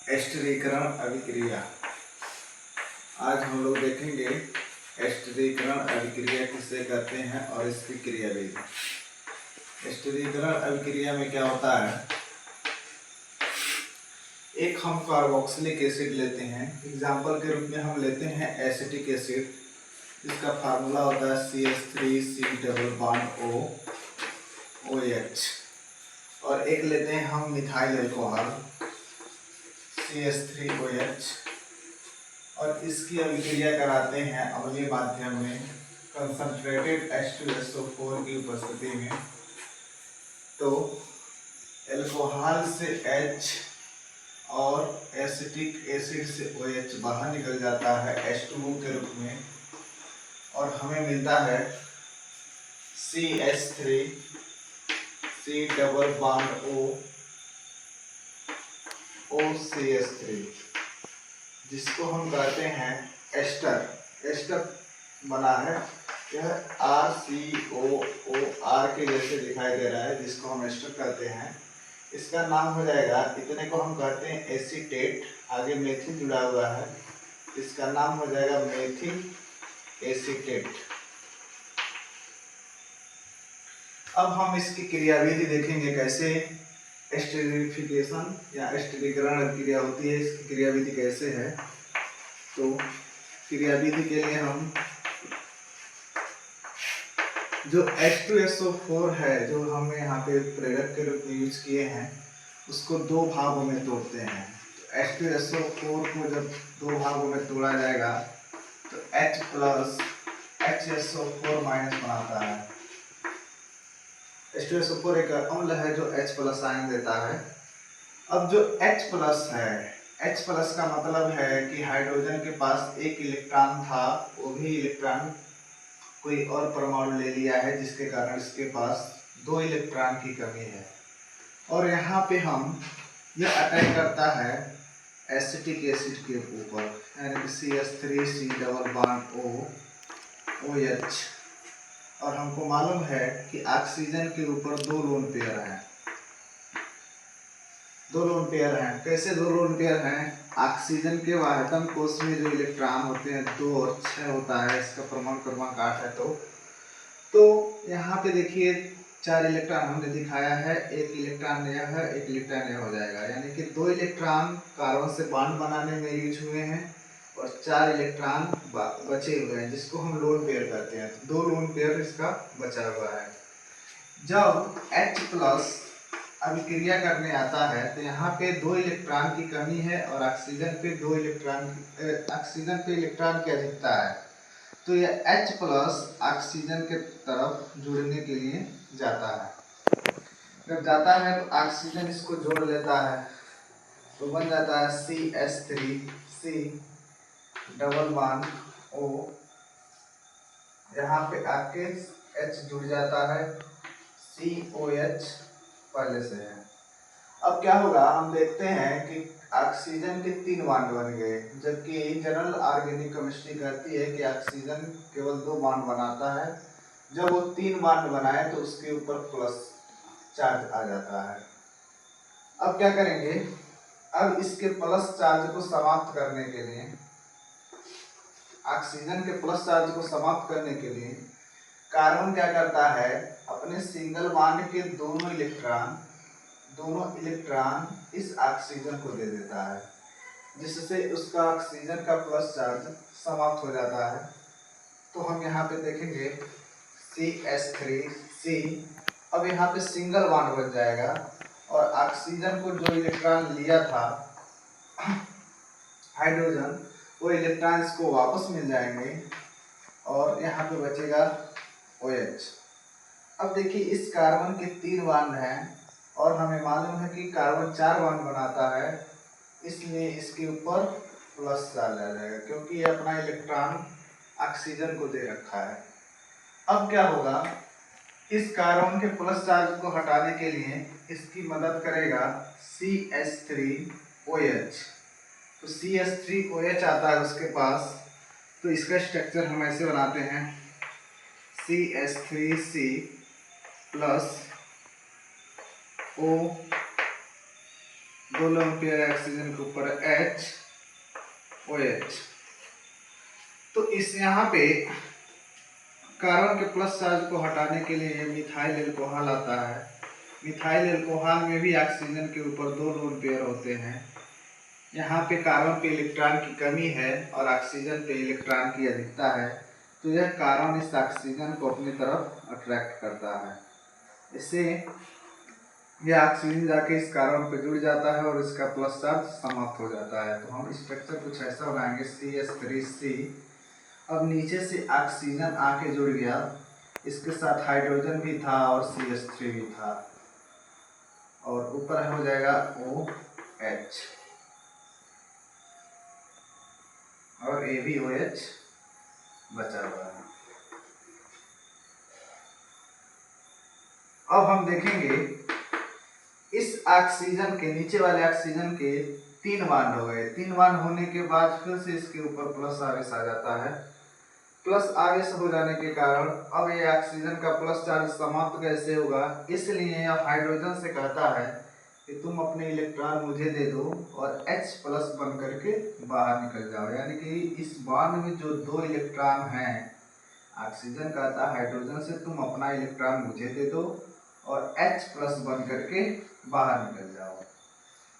एस्टरीकरण अभिक्रिया। आज हम लोग देखेंगे एस्टरीकरण अभिक्रिया किससे करते हैं और इसकी क्रियाविधि। एस्टरीकरण अभिक्रिया में क्या होता है, एक हम कार्बोक्सिलिक एसिड लेते हैं, एग्जाम्पल के रूप में हम लेते हैं एसिटिक एसिड, इसका फार्मूला होता है CH3C डबल बॉन्ड OH। और एक लेते हैं हम मिथाइल अल्कोहल CH3OH, और इसकी अभिक्रिया कराते हैं अम्लीय माध्यम में कंसंट्रेटेड H2SO4 की उपस्थिति में। तो अल्कोहल से H और एसिटिक एसिड से OH बाहर निकल जाता है H2O के रूप में, और हमें मिलता है CH3C डबल बॉन्ड OCH3, जिसको हम कहते हैं एस्टर। एस्टर बना है, यह RCOOR के जैसे दिखाई दे रहा है, जिसको हम एस्टर कहते हैं। इसका नाम हो जाएगा, इतने को हम कहते हैं एसीटेट, आगे मेथिल जुड़ा हुआ है, इसका नाम हो जाएगा मेथिल एसीटेट। अब हम इसकी क्रियाविधि देखेंगे, कैसे एस्टरीफिकेशन या एस्टरीकरण क्रिया होती है, इसकी क्रियाविधि कैसे है। तो क्रियाविधि के लिए हम जो H2SO4 है, जो हम यहाँ पे प्रेरक के रूप में यूज किए हैं, उसको दो भागों में तोड़ते हैं। तो H2SO4 को जब दो भागों में तोड़ा जाएगा तो H प्लस HSO4 माइनस बनाता है। H2SO4 एक अम्ल है जो H प्लस आयन देता है। अब जो H प्लस है, H प्लस का मतलब है कि हाइड्रोजन के पास एक इलेक्ट्रॉन था, वो भी इलेक्ट्रॉन कोई और परमाणु ले लिया है, जिसके कारण इसके पास दो इलेक्ट्रॉन की कमी है। और यहाँ पे हम यह अटैक करता है एसिटिक एसिड के ऊपर, यानी कि CH3C डबल बॉन्ड OH। और हमको मालूम है कि ऑक्सीजन के ऊपर दो लोन पेयर हैं। दो लोन पेयर हैं, कैसे दो लोन पेयर हैं? ऑक्सीजन के वाहकन कोष में जो इलेक्ट्रॉन होते हैं 2 और 6 होता है, इसका परमाणु क्रमांक 8 है। तो यहाँ पे देखिए 4 इलेक्ट्रॉन हमने दिखाया है, एक इलेक्ट्रॉन नया है, एक इलेक्ट्रॉन नया हो जाएगा, यानी कि 2 इलेक्ट्रॉन कार्बन से बॉन्ड बनाने में यूज हुए हैं और 4 इलेक्ट्रॉन बचे हुए हैं, जिसको हम लोन पेयर कहते हैं। तो 2 लोन पेयर इसका बचा हुआ है। जब H प्लस अभिक्रिया करने आता है तो यहाँ पे 2 इलेक्ट्रॉन की कमी है और ऑक्सीजन पे इलेक्ट्रॉन की अधिकता है। तो यह H प्लस ऑक्सीजन के तरफ जुड़ने के लिए जाता है। जब जाता है तो ऑक्सीजन इसको जोड़ लेता है, तो बन जाता है CH3C डबल बॉन्ड O। यहाँ पे आके H जुड़ जाता है, COH पहले से है। अब क्या होगा, हम देखते हैं कि ऑक्सीजन के 3 बॉन्ड बन गए, जबकि जनरल ऑर्गेनिक केमिस्ट्री कहती है कि ऑक्सीजन केवल 2 बॉन्ड बनाता है। जब वो 3 बॉन्ड बनाए तो उसके ऊपर प्लस चार्ज आ जाता है। अब क्या करेंगे, अब इसके प्लस चार्ज को समाप्त करने के लिए, ऑक्सीजन के प्लस चार्ज को समाप्त करने के लिए कार्बन क्या करता है, अपने सिंगल बॉन्ड के दोनों इलेक्ट्रॉन इस ऑक्सीजन को दे देता है, जिससे उसका ऑक्सीजन का प्लस चार्ज समाप्त हो जाता है। तो हम यहाँ पे देखेंगे CH3C, अब यहाँ पे सिंगल बॉन्ड बन जाएगा और ऑक्सीजन को जो इलेक्ट्रॉन लिया था हाइड्रोजन, वो इलेक्ट्रॉन इसको वापस मिल जाएंगे और यहाँ पे बचेगा OH। अब देखिए इस कार्बन के 3 बॉन्ड हैं और हमें मालूम है कि कार्बन 4 बॉन्ड बनाता है, इसलिए इसके ऊपर प्लस चार्ज आ जाएगा, क्योंकि ये अपना इलेक्ट्रॉन ऑक्सीजन को दे रखा है। अब क्या होगा, इस कार्बन के प्लस चार्ज को हटाने के लिए इसकी मदद करेगा CH3OH। तो CH3OH आता है उसके पास, तो इसका स्ट्रक्चर हम ऐसे बनाते हैं CH3C plus O 2 lone pair oxygen के ऊपर H OH। तो इस यहाँ पे कार्बन के प्लस चार्ज को हटाने के लिए मिथाइल एल्कोहल आता है। मिथाइल एल्कोहल में भी ऑक्सीजन के ऊपर 2 लोन पेयर होते हैं। यहाँ पे कार्बन पे इलेक्ट्रॉन की कमी है और ऑक्सीजन पे इलेक्ट्रॉन की अधिकता है, तो यह कार्बन इस ऑक्सीजन को अपनी तरफ अट्रैक्ट करता है। इससे यह ऑक्सीजन जाके इस कार्बन पे जुड़ जाता है और इसका प्लस चार्ज समाप्त हो जाता है। तो हम स्ट्रक्चर कुछ ऐसा बनाएंगे CH3C। अब नीचे से ऑक्सीजन आके जुड़ गया, इसके साथ हाइड्रोजन भी था और CH3 भी था, और ऊपर हो जाएगा OH और A भी OH बचा हुआ है। अब हम देखेंगे इस ऑक्सीजन के नीचे वाले ऑक्सीजन के 3 बॉन्ड हो गए। 3 बॉन्ड होने के बाद फिर से इसके ऊपर प्लस आवेश आ जाता है। प्लस आवेश हो जाने के कारण अब ये ऑक्सीजन का प्लस चार्ज समाप्त कैसे होगा, इसलिए यह हाइड्रोजन से कहता है कि तुम अपने इलेक्ट्रॉन मुझे दे दो और H प्लस बन करके बाहर निकल जाओ। यानी कि इस बॉन्ड में जो 2 इलेक्ट्रॉन हैं, ऑक्सीजन कहता है हाइड्रोजन से तुम अपना इलेक्ट्रॉन मुझे दे दो और H प्लस बन करके बाहर निकल जाओ,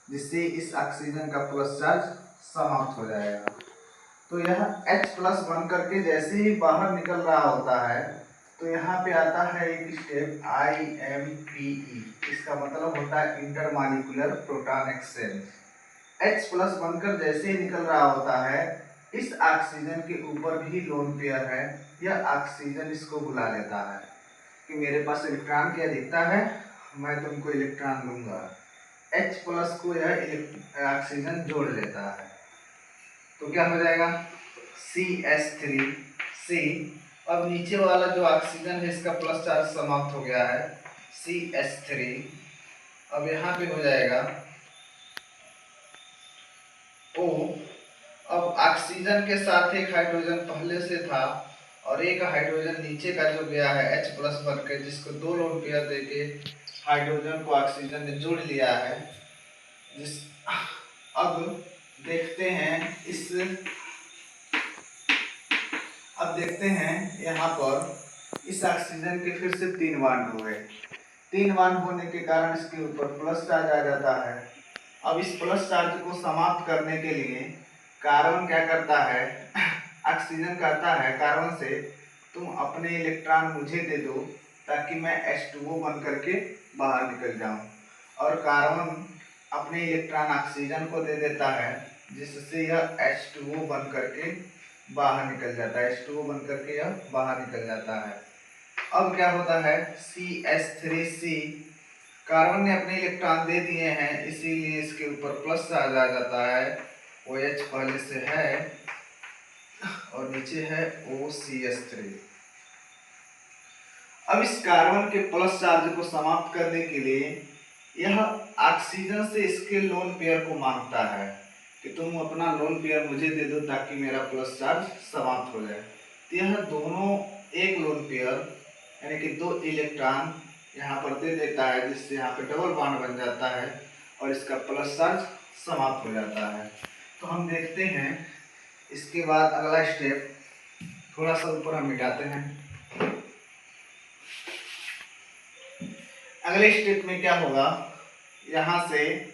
जिससे इस ऑक्सीजन का प्लस चार्ज समाप्त हो जाएगा। तो यह H प्लस बन करके जैसे ही बाहर निकल रहा होता है, तो यहाँ पे आता है एक स्टेप IMPE। इसका मतलब होता है intermolecular proton exchange. H plus बनकर जैसे ही निकल रहा होता है, इस ऑक्सीजन के ऊपर भी लोन पेयर है, यह ऑक्सीजन इसको बुला लेता है कि मेरे पास इलेक्ट्रॉन की अधिकता है, मैं तुमको इलेक्ट्रॉन दूंगा। H प्लस को यह ऑक्सीजन जोड़ लेता है, तो क्या हो जाएगा CH3C। अब नीचे वाला जो ऑक्सीजन है इसका प्लस चार्ज समाप्त हो गया है, CH3। अब यहाँ पे हो जाएगा O। अब ऑक्सीजन के साथ एक हाइड्रोजन पहले से था और एक हाइड्रोजन नीचे का जो गया है H प्लस बनकर, जिसको 2 लोन पेयर देके हाइड्रोजन को ऑक्सीजन ने जोड़ लिया है। अब देखते हैं अब देखते हैं यहाँ पर इस ऑक्सीजन के फिर से 3 बॉन्ड हो गए। 3 बॉन्ड होने के कारण इसके ऊपर प्लस चार्ज आ जाता है। अब इस प्लस चार्ज को समाप्त करने के लिए कार्बन क्या करता है, ऑक्सीजन कहता है कार्बन से तुम अपने इलेक्ट्रॉन मुझे दे दो ताकि मैं H2O बन करके बाहर निकल जाऊं, और कार्बन अपने इलेक्ट्रॉन ऑक्सीजन को दे देता है, जिससे यह H2O बन करके बाहर निकल जाता है। H2O बन करके यह बाहर निकल जाता है। अब क्या होता है CH3C, कार्बन ने अपने इलेक्ट्रॉन दे दिए हैं, इसीलिए इसके ऊपर प्लस चार्ज आ जाता है। OH पहले से है और नीचे है OCH3। अब इस कार्बन के प्लस चार्ज को समाप्त करने के लिए यह ऑक्सीजन से इसके लोन पेयर को मांगता है कि तुम अपना लोन पेयर मुझे दे दो ताकि मेरा प्लस चार्ज समाप्त हो जाए। तो यह दोनों एक लोन पेयर यानी कि 2 इलेक्ट्रॉन यहाँ पर दे देता है, जिससे यहाँ पे डबल बॉन्ड बन जाता है और इसका प्लस चार्ज समाप्त हो जाता है। तो हम देखते हैं इसके बाद अगला स्टेप, थोड़ा सा ऊपर हम मिटाते हैं। अगले स्टेप में क्या होगा, यहाँ से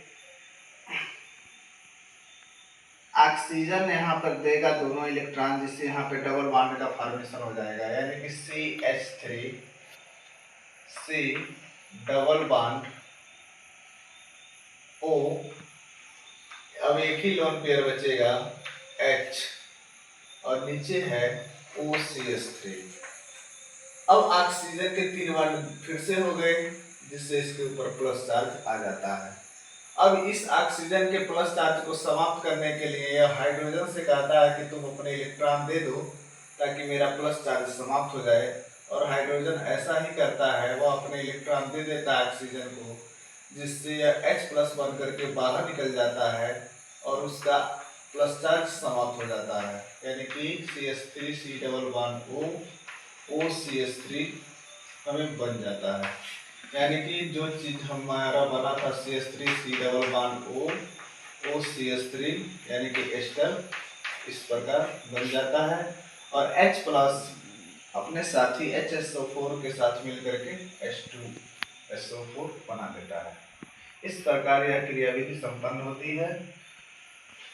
ऑक्सीजन यहाँ पर देगा दोनों इलेक्ट्रॉन, जिससे यहाँ पे डबल बॉन्ड का फॉर्मेशन हो जाएगा, यानी कि CH3C डबल बॉन्ड O। अब एक ही लोन पेयर बचेगा H और नीचे है OCH3। अब ऑक्सीजन के 3 बॉन्ड फिर से हो गए, जिससे इसके ऊपर प्लस चार्ज आ जाता है। अब इस ऑक्सीजन के प्लस चार्ज को समाप्त करने के लिए यह हाइड्रोजन से कहता है कि तुम अपने इलेक्ट्रॉन दे दो ताकि मेरा प्लस चार्ज समाप्त हो जाए, और हाइड्रोजन ऐसा ही करता है, वह अपने इलेक्ट्रॉन दे देता है ऑक्सीजन को, जिससे यह H प्लस बन करके बाहर निकल जाता है और उसका प्लस चार्ज समाप्त हो जाता है, यानी कि CH3C double bond O OCH3 हमें बन जाता है। यानी कि जो चीज हमारा बना था CH3 C double bond O CH3 यानी कि एस्टर इस प्रकार बन जाता है और H प्लस अपने साथी HSO4 के साथ मिलकर के H2SO4 बना देता है। इस प्रकार यह क्रियाविधि संपन्न होती है।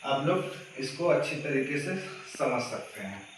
आप लोग इसको अच्छी तरीके से समझ सकते हैं।